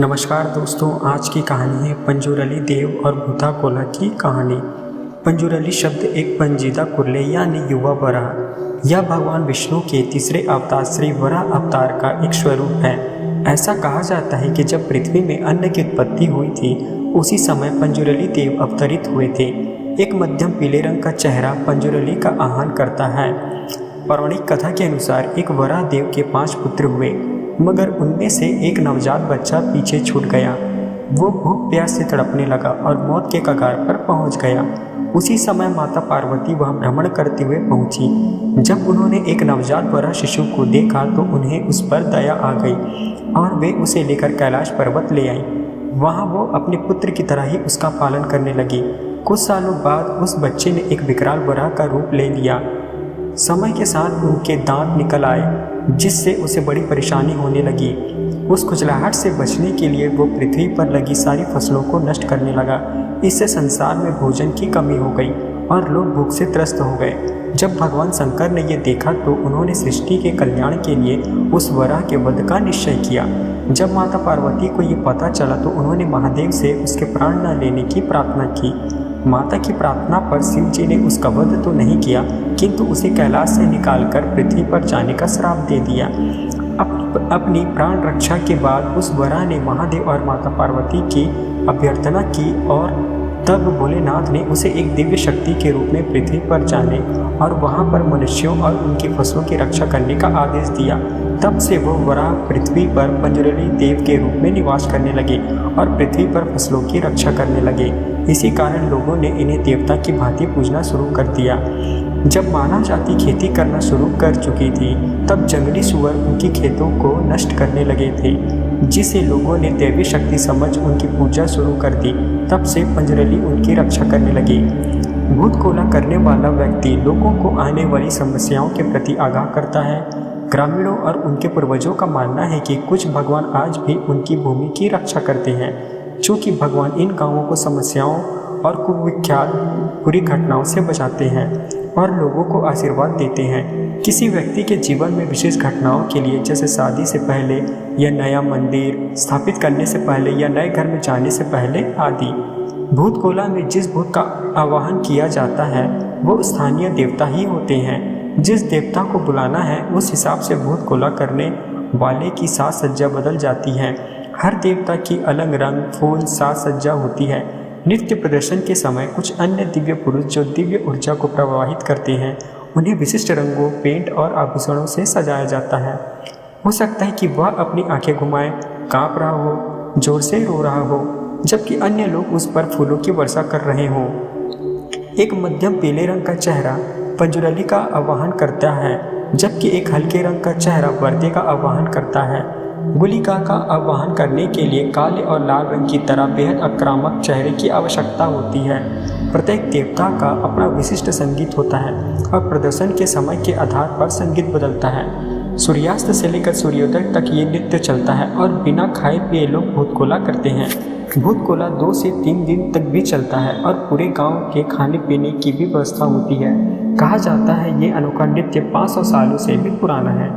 नमस्कार दोस्तों, आज की कहानी है पंजुरली देव और भूता कोला की कहानी। पंजुरली शब्द एक पंजीदा कुर्ले यानी युवा वराह। यह भगवान विष्णु के तीसरे अवतार श्री वराह अवतार का एक स्वरूप है। ऐसा कहा जाता है कि जब पृथ्वी में अन्न की उत्पत्ति हुई थी उसी समय पंजुरली देव अवतरित हुए थे। एक मध्यम पीले रंग का चेहरा पंजुरली का आह्वान करता है। पौराणिक कथा के अनुसार एक वराह देव के 5 पुत्र हुए, मगर उनमें से एक नवजात बच्चा पीछे छूट गया। वो भूख प्यास से तड़पने लगा और मौत के कगार पर पहुंच गया। उसी समय माता पार्वती वह भ्रमण करते हुए पहुंची। जब उन्होंने एक नवजात वराह शिशु को देखा तो उन्हें उस पर दया आ गई और वे उसे लेकर कैलाश पर्वत ले आई। वहाँ वो अपने पुत्र की तरह ही उसका पालन करने लगी। कुछ सालों बाद उस बच्चे ने एक विकराल वराह का रूप ले लिया। समय के साथ उनके दांत निकल आए, जिससे उसे बड़ी परेशानी होने लगी। उस खुजलाहट से बचने के लिए वो पृथ्वी पर लगी सारी फसलों को नष्ट करने लगा। इससे संसार में भोजन की कमी हो गई और लोग भूख से त्रस्त हो गए। जब भगवान शंकर ने यह देखा तो उन्होंने सृष्टि के कल्याण के लिए उस वराह के वध का निश्चय किया। जब माता पार्वती को ये पता चला तो उन्होंने महादेव से उसके प्राण न लेने की प्रार्थना की। माता की प्रार्थना पर शिव जी ने उसका वध तो नहीं किया, किंतु उसे कैलाश से निकालकर पृथ्वी पर जाने का श्राप दे दिया। अपनी प्राण रक्षा के बाद उस वराह ने महादेव और माता पार्वती की अभ्यर्थना की और तब भोलेनाथ ने उसे एक दिव्य शक्ति के रूप में पृथ्वी पर जाने और वहां पर मनुष्यों और उनकी फसलों की रक्षा करने का आदेश दिया। तब से वो वराह पृथ्वी पर पंजुरली देव के रूप में निवास करने लगे और पृथ्वी पर फसलों की रक्षा करने लगे। इसी कारण लोगों ने इन्हें देवता की भांति पूजना शुरू कर दिया। जब मानव जाति खेती करना शुरू कर चुकी थी तब जंगली सुअर उनकी खेतों को नष्ट करने लगे थे, जिसे लोगों ने दैवी शक्ति समझ उनकी पूजा शुरू कर दी। तब से पंजुरली उनकी रक्षा करने लगी। भूत कोला करने वाला व्यक्ति लोगों को आने वाली समस्याओं के प्रति आगाह करता है। ग्रामीणों और उनके पूर्वजों का मानना है कि कुछ भगवान आज भी उनकी भूमि की रक्षा करते हैं। चूँकि भगवान इन गांवों को समस्याओं और कुविख्यात बुरी घटनाओं से बचाते हैं और लोगों को आशीर्वाद देते हैं। किसी व्यक्ति के जीवन में विशेष घटनाओं के लिए, जैसे शादी से पहले या नया मंदिर स्थापित करने से पहले या नए घर में जाने से पहले आदि। भूत कोला में जिस भूत का आवाहन किया जाता है वो स्थानीय देवता ही होते हैं। जिस देवता को बुलाना है उस हिसाब से भूत कोला करने वाले की साज सज्जा बदल जाती है। हर देवता की अलग रंग, फूल, साज सज्जा होती है। नृत्य प्रदर्शन के समय कुछ अन्य दिव्य पुरुष जो दिव्य ऊर्जा को प्रवाहित करते हैं, उन्हें विशिष्ट रंगों, पेंट और आभूषणों से सजाया जाता है। हो सकता है कि वह अपनी आंखें घुमाए, कांप रहा हो, जोर से रो रहा हो, जबकि अन्य लोग उस पर फूलों की वर्षा कर रहे हों। एक मध्यम पीले रंग का चेहरा पंजुरली का आवाहन करता है, जबकि एक हल्के रंग का चेहरा वर्दे का आवाहन करता है। गुलिका का आवाहन करने के लिए काले और लाल रंग की तरह बेहद आक्रामक चेहरे की आवश्यकता होती है। प्रत्येक देवता का अपना विशिष्ट संगीत होता है और प्रदर्शन के समय के आधार पर संगीत बदलता है। सूर्यास्त से लेकर सूर्योदय तक ये नृत्य चलता है और बिना खाए पिए लोग भूत कोला करते हैं। भूत कोला 2 से 3 दिन तक भी चलता है और पूरे गांव के खाने पीने की भी व्यवस्था होती है। कहा जाता है ये अनोखा नृत्य 500 सालों से भी पुराना है।